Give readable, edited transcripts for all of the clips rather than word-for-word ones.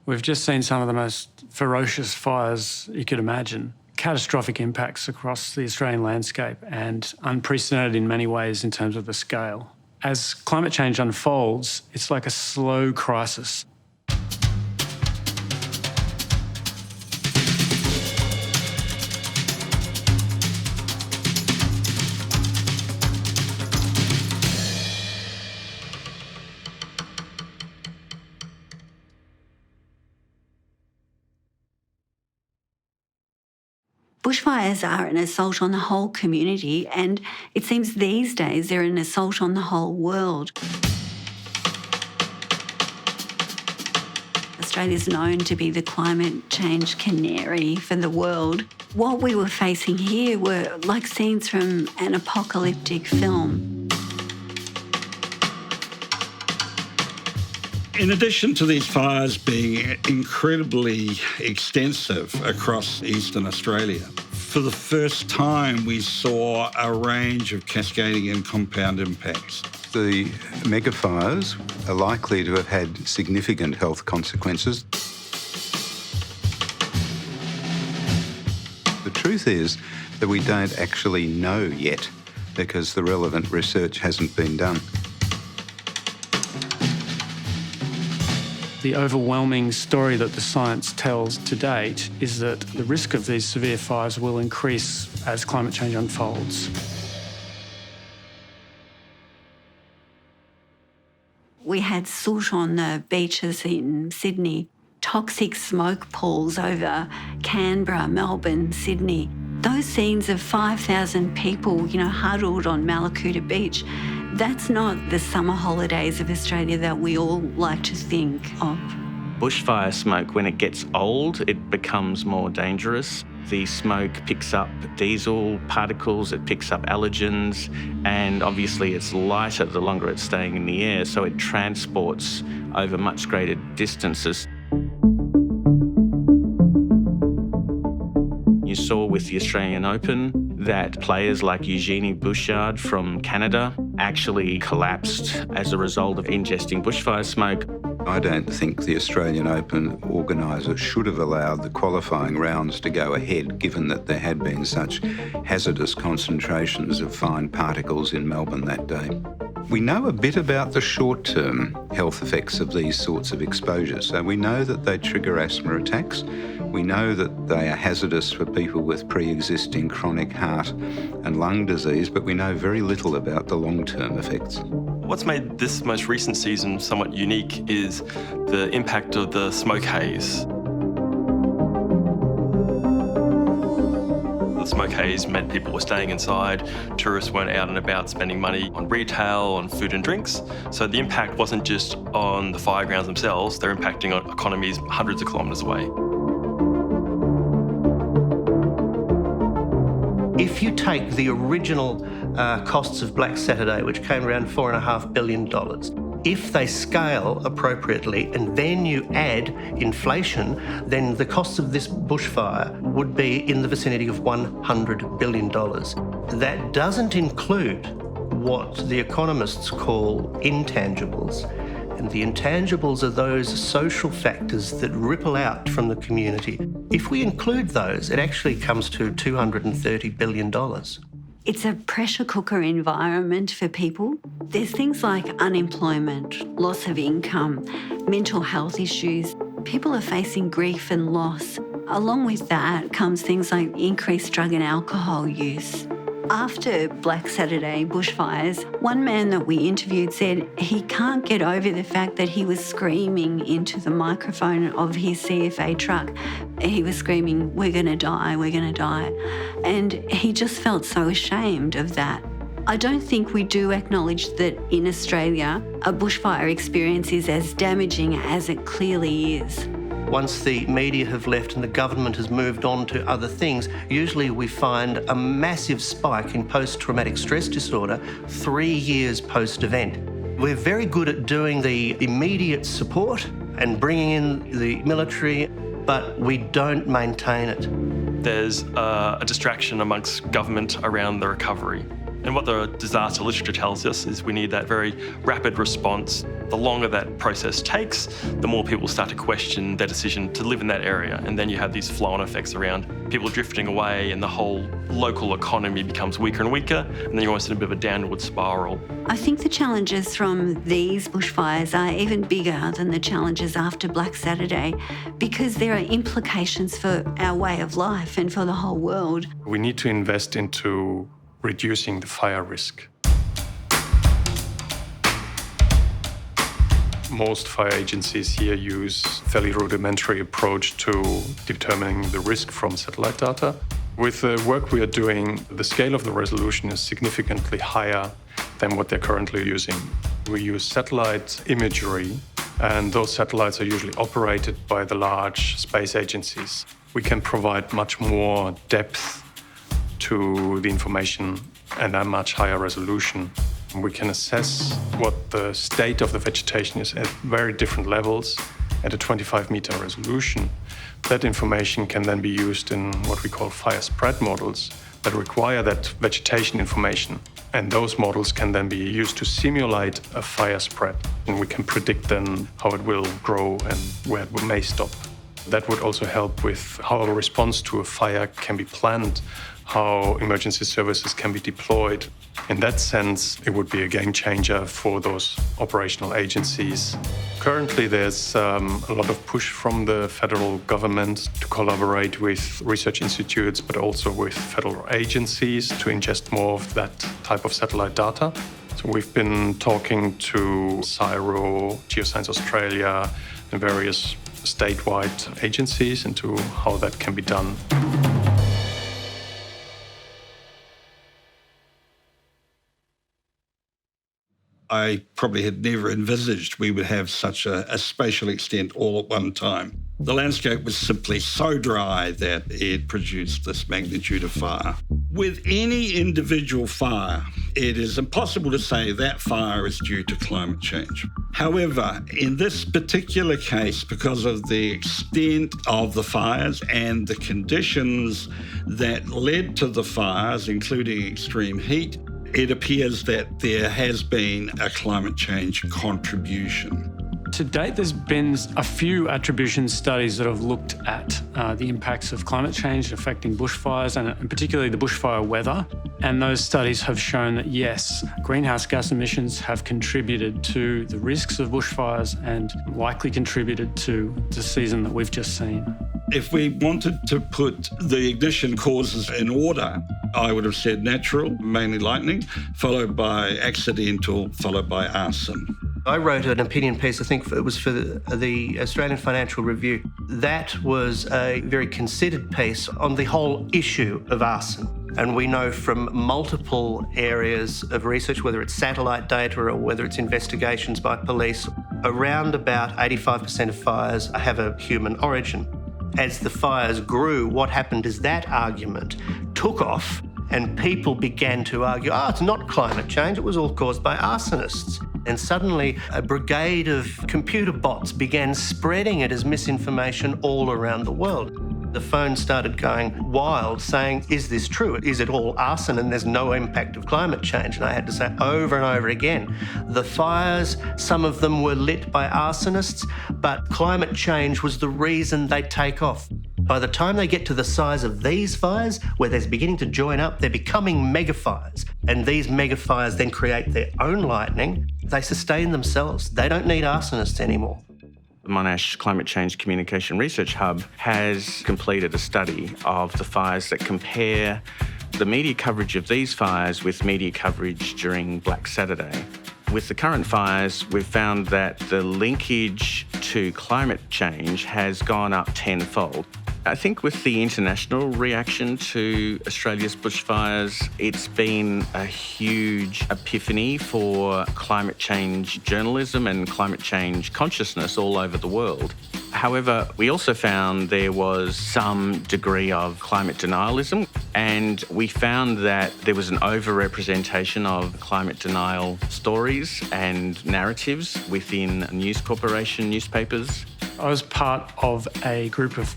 We've just seen some of the most ferocious fires you could imagine. Catastrophic impacts across the Australian landscape and unprecedented in many ways in terms of the scale. As climate change unfolds, it's like a slow crisis. Bushfires are an assault on the whole community, and it seems these days they're an assault on the whole world. Australia's known to be the climate change canary for the world. What we were facing here were like scenes from an apocalyptic film. In addition to these fires being incredibly extensive across eastern Australia, for the first time we saw a range of cascading and compound impacts. The megafires are likely to have had significant health consequences. The truth is that we don't actually know yet because the relevant research hasn't been done. The overwhelming story that the science tells to date is that the risk of these severe fires will increase as climate change unfolds. We had soot on the beaches in Sydney, toxic smoke pools over Canberra, Melbourne, Sydney. Those scenes of 5,000 people, huddled on Malakuta Beach, that's not the summer holidays of Australia that we all like to think of. Bushfire smoke, when it gets old, it becomes more dangerous. The smoke picks up diesel particles, it picks up allergens, and obviously it's lighter the longer it's staying in the air, so it transports over much greater distances. You saw with the Australian Open that players like Eugenie Bouchard from Canada actually collapsed as a result of ingesting bushfire smoke. I don't think the Australian Open organisers should have allowed the qualifying rounds to go ahead, given that there had been such hazardous concentrations of fine particles in Melbourne that day. We know a bit about the short-term health effects of these sorts of exposures. So we know that they trigger asthma attacks. We know that they are hazardous for people with pre-existing chronic heart and lung disease, but we know very little about the long-term effects. What's made this most recent season somewhat unique is the impact of the smoke haze. The smoke haze meant people were staying inside, tourists weren't out and about spending money on retail, on food and drinks. So the impact wasn't just on the fire grounds themselves, they're impacting on economies hundreds of kilometres away. If you take the original costs of Black Saturday, which came around $4.5 billion, if they scale appropriately and then you add inflation, then the cost of this bushfire would be in the vicinity of $100 billion. That doesn't include what the economists call intangibles. And the intangibles are those social factors that ripple out from the community. If we include those, it actually comes to $230 billion. It's a pressure cooker environment for people. There's things like unemployment, loss of income, mental health issues. People are facing grief and loss. Along with that comes things like increased drug and alcohol use. After Black Saturday bushfires, one man that we interviewed said he can't get over the fact that he was screaming into the microphone of his CFA truck. He was screaming, "We're going to die, we're going to die." And he just felt so ashamed of that. I don't think we do acknowledge that in Australia, a bushfire experience is as damaging as it clearly is. Once the media have left and the government has moved on to other things, usually we find a massive spike in post-traumatic stress disorder 3 years post-event. We're very good at doing the immediate support and bringing in the military, but we don't maintain it. There's a distraction amongst government around the recovery. And what the disaster literature tells us is we need that very rapid response. The longer that process takes, the more people start to question their decision to live in that area. And then you have these flow-on effects around people drifting away and the whole local economy becomes weaker and weaker. And then you're almost in a bit of a downward spiral. I think the challenges from these bushfires are even bigger than the challenges after Black Saturday because there are implications for our way of life and for the whole world. We need to invest into reducing the fire risk. Most fire agencies here use a fairly rudimentary approach to determining the risk from satellite data. With the work we are doing, the scale of the resolution is significantly higher than what they're currently using. We use satellite imagery, and those satellites are usually operated by the large space agencies. We can provide much more depth to the information and a much higher resolution. We can assess what the state of the vegetation is at very different levels at a 25-meter resolution. That information can then be used in what we call fire spread models that require that vegetation information. And those models can then be used to simulate a fire spread. And we can predict then how it will grow and where it may stop. That would also help with how a response to a fire can be planned, how emergency services can be deployed. In that sense, it would be a game changer for those operational agencies. Currently, there's a lot of push from the federal government to collaborate with research institutes, but also with federal agencies to ingest more of that type of satellite data. So we've been talking to CSIRO, Geoscience Australia, and various statewide agencies into how that can be done. I probably had never envisaged we would have such a spatial extent all at one time. The landscape was simply so dry that it produced this magnitude of fire. With any individual fire, it is impossible to say that fire is due to climate change. However, in this particular case, because of the extent of the fires and the conditions that led to the fires, including extreme heat, it appears that there has been a climate change contribution. To date, there's been a few attribution studies that have looked at the impacts of climate change affecting bushfires and particularly the bushfire weather. And those studies have shown that, yes, greenhouse gas emissions have contributed to the risks of bushfires and likely contributed to the season that we've just seen. If we wanted to put the ignition causes in order, I would have said natural, mainly lightning, followed by accidental, followed by arson. I wrote an opinion piece, I think it was for the Australian Financial Review. That was a very considered piece on the whole issue of arson. And we know from multiple areas of research, whether it's satellite data or whether it's investigations by police, around about 85% of fires have a human origin. As the fires grew, what happened is that argument took off and people began to argue, it's not climate change, it was all caused by arsonists. And suddenly a brigade of computer bots began spreading it as misinformation all around the world. The phone started going wild saying, is this true? Is it all arson and there's no impact of climate change? And I had to say over and over again, the fires, some of them were lit by arsonists, but climate change was the reason they take off. By the time they get to the size of these fires, where they're beginning to join up, they're becoming megafires. And these megafires then create their own lightning. They sustain themselves. They don't need arsonists anymore. The Monash Climate Change Communication Research Hub has completed a study of the fires that compare the media coverage of these fires with media coverage during Black Saturday. With the current fires, we've found that the linkage to climate change has gone up tenfold. I think with the international reaction to Australia's bushfires, it's been a huge epiphany for climate change journalism and climate change consciousness all over the world. However, we also found there was some degree of climate denialism, and we found that there was an overrepresentation of climate denial stories and narratives within News Corporation newspapers. I was part of a group of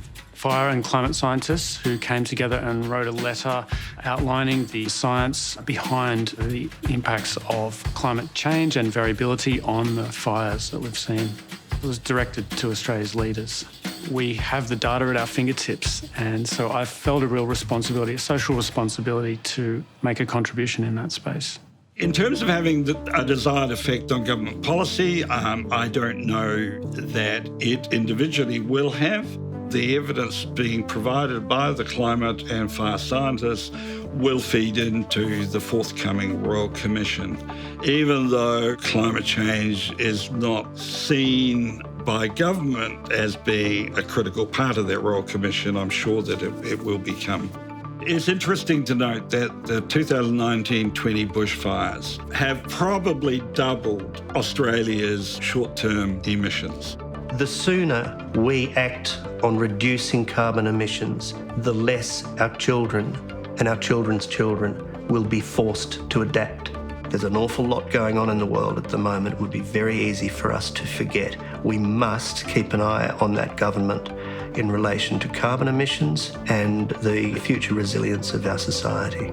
fire and climate scientists who came together and wrote a letter outlining the science behind the impacts of climate change and variability on the fires that we've seen. It was directed to Australia's leaders. We have the data at our fingertips, and so I felt a real responsibility, a social responsibility, to make a contribution in that space. In terms of having a desired effect on government policy, I don't know that it individually will have. The evidence being provided by the climate and fire scientists will feed into the forthcoming Royal Commission. Even though climate change is not seen by government as being a critical part of that Royal Commission, I'm sure that it will become. It's interesting to note that the 2019-20 bushfires have probably doubled Australia's short-term emissions. The sooner we act on reducing carbon emissions, the less our children and our children's children will be forced to adapt. There's an awful lot going on in the world at the moment. It would be very easy for us to forget. We must keep an eye on that government in relation to carbon emissions and the future resilience of our society.